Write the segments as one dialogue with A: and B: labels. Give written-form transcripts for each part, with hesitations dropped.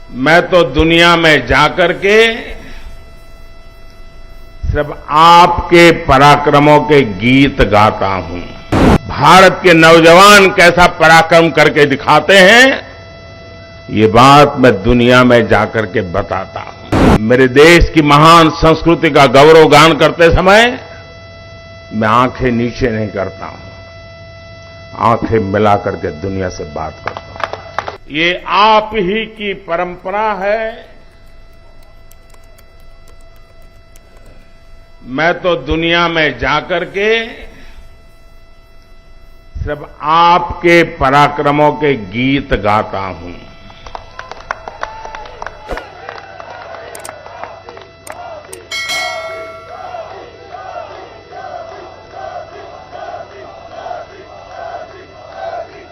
A: मैं तो दुनिया में जाकर के सिर्फ आपके पराक्रमों के गीत गाता हूं। भारत के नौजवान कैसा पराक्रम करके दिखाते हैं, ये बात मैं दुनिया में जाकर के बताता हूं। मेरे देश की महान संस्कृति का गौरवगान करते समय मैं आंखें नीचे नहीं करता हूं, आंखें मिला करके दुनिया से बात करता हूं। ये आप ही की परंपरा है। मैं तो दुनिया में जाकर के सिर्फ आपके पराक्रमों के गीत गाता हूं।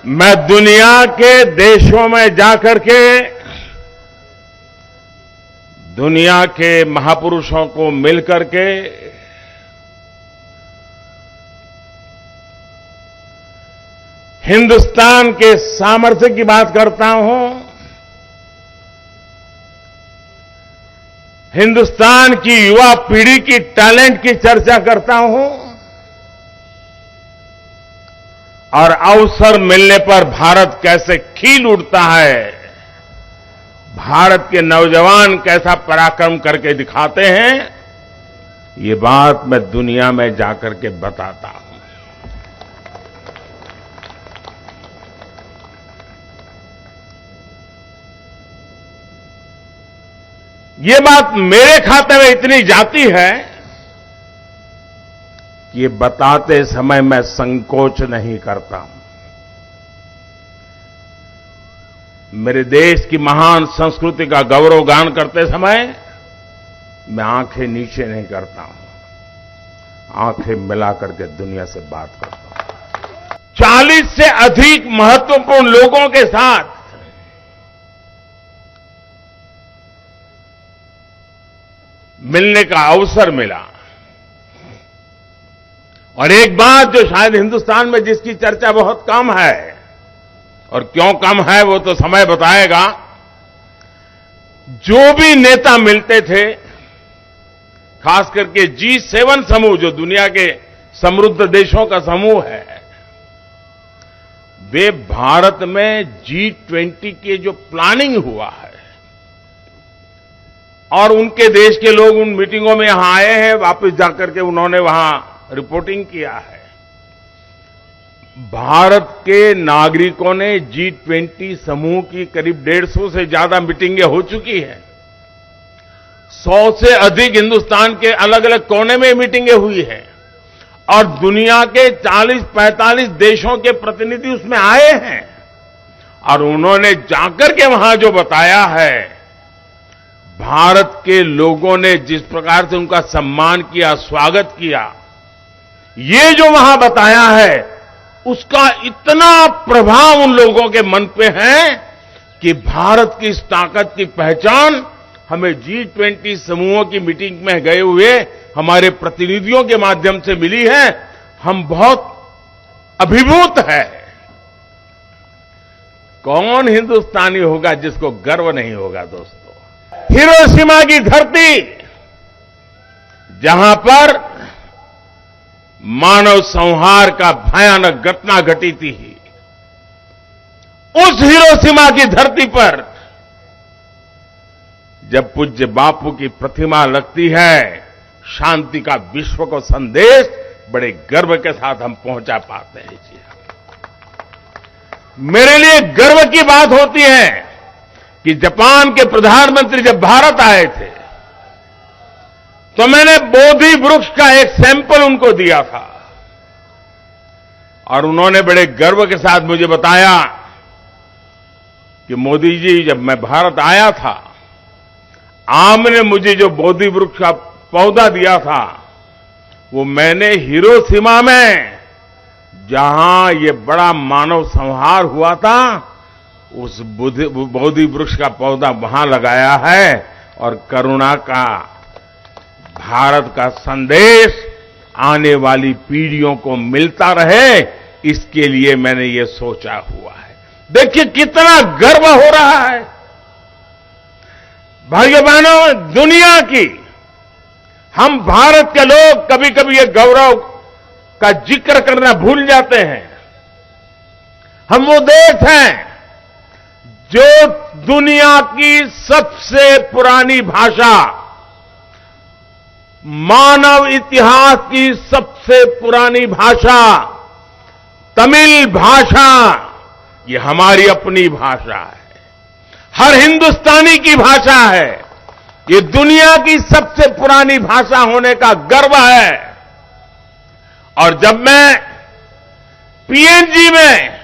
A: मैं दुनिया के देशों में जाकर के दुनिया के महापुरुषों को मिलकर के हिंदुस्तान के सामर्थ्य की बात करता हूं, हिंदुस्तान की युवा पीढ़ी की टैलेंट की चर्चा करता हूं और अवसर मिलने पर भारत कैसे खिल उठता है, भारत के नौजवान कैसा पराक्रम करके दिखाते हैं, ये बात मैं दुनिया में जाकर के बताता हूं। ये बात मेरे खाते में इतनी जाती है कि ये बताते समय मैं संकोच नहीं करता हूं। मेरे देश की महान संस्कृति का गौरवगान करते समय मैं आंखें नीचे नहीं करता हूं, आंखें मिला करके दुनिया से बात करता हूं। 40 से अधिक महत्वपूर्ण लोगों के साथ मिलने का अवसर मिला और एक बात जो शायद हिंदुस्तान में जिसकी चर्चा बहुत कम है, और क्यों कम है वो तो समय बताएगा, जो भी नेता मिलते थे, खास करके G7 समूह जो दुनिया के समृद्ध देशों का समूह है, वे भारत में G20 के जो प्लानिंग हुआ है और उनके देश के लोग उन मीटिंगों में यहां आए हैं, वापस जाकर के उन्होंने वहां रिपोर्टिंग किया है। भारत के नागरिकों ने G20 समूह की करीब 150 से ज्यादा मीटिंगें हो चुकी हैं। 100 से अधिक हिंदुस्तान के अलग अलग कोने में मीटिंगें हुई हैं और दुनिया के 40-45 देशों के प्रतिनिधि उसमें आए हैं और उन्होंने जाकर के वहां जो बताया है, भारत के लोगों ने जिस प्रकार से उनका सम्मान किया, स्वागत किया, ये जो वहां बताया है, उसका इतना प्रभाव उन लोगों के मन पे है कि भारत की इस ताकत की पहचान हमें G20 समूहों की मीटिंग में गए हुए हमारे प्रतिनिधियों के माध्यम से मिली है। हम बहुत अभिभूत है। कौन हिंदुस्तानी होगा जिसको गर्व नहीं होगा दोस्तों। हिरोशिमा की धरती, जहां पर मानव संहार का भयानक घटना घटी थी, उस हिरोशिमा की धरती पर जब पूज्य बापू की प्रतिमा लगती है, शांति का विश्व को संदेश बड़े गर्व के साथ हम पहुंचा पाते हैं। जी मेरे लिए गर्व की बात होती है कि जापान के प्रधानमंत्री जब भारत आए थे तो मैंने बोधि वृक्ष का एक सैंपल उनको दिया था और उन्होंने बड़े गर्व के साथ मुझे बताया कि मोदी जी, जब मैं भारत आया था, आपने मुझे जो बोधि वृक्ष का पौधा दिया था, वो मैंने हिरोशिमा में, जहां ये बड़ा मानव संहार हुआ था, उस बोधि वृक्ष का पौधा वहां लगाया है और करुणा का, भारत का संदेश आने वाली पीढ़ियों को मिलता रहे, इसके लिए मैंने ये सोचा हुआ है। देखिए कितना गर्व हो रहा है। भाइयों बहनों, दुनिया की हम भारत के लोग कभी कभी ये गौरव का जिक्र करना भूल जाते हैं। हम वो देश हैं जो दुनिया की सबसे पुरानी भाषा, मानव इतिहास की सबसे पुरानी भाषा तमिल भाषा, ये हमारी अपनी भाषा है, हर हिंदुस्तानी की भाषा है। ये दुनिया की सबसे पुरानी भाषा होने का गर्व है। और जब मैं पीएनजी में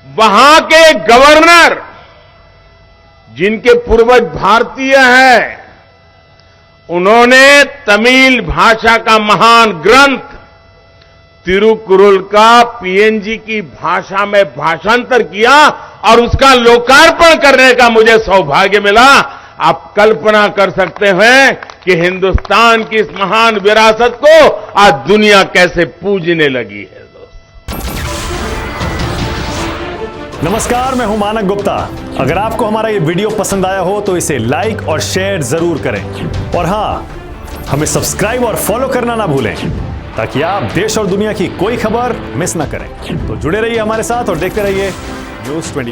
A: वहां के गवर्नर, जिनके पूर्वज भारतीय हैं, उन्होंने तमिल भाषा का महान ग्रंथ तिरुकुरल का पीएनजी की भाषा में भाषांतर किया और उसका लोकार्पण करने का मुझे सौभाग्य मिला। आप कल्पना कर सकते हैं कि हिंदुस्तान की इस महान विरासत को आज दुनिया कैसे पूजने लगी है।
B: नमस्कार, मैं हूं मानक गुप्ता। अगर आपको हमारा ये वीडियो पसंद आया हो तो इसे लाइक और शेयर जरूर करें और हां, हमें सब्सक्राइब और फॉलो करना ना भूलें ताकि आप देश और दुनिया की कोई खबर मिस ना करें। तो जुड़े रहिए हमारे साथ और देखते रहिए News 24।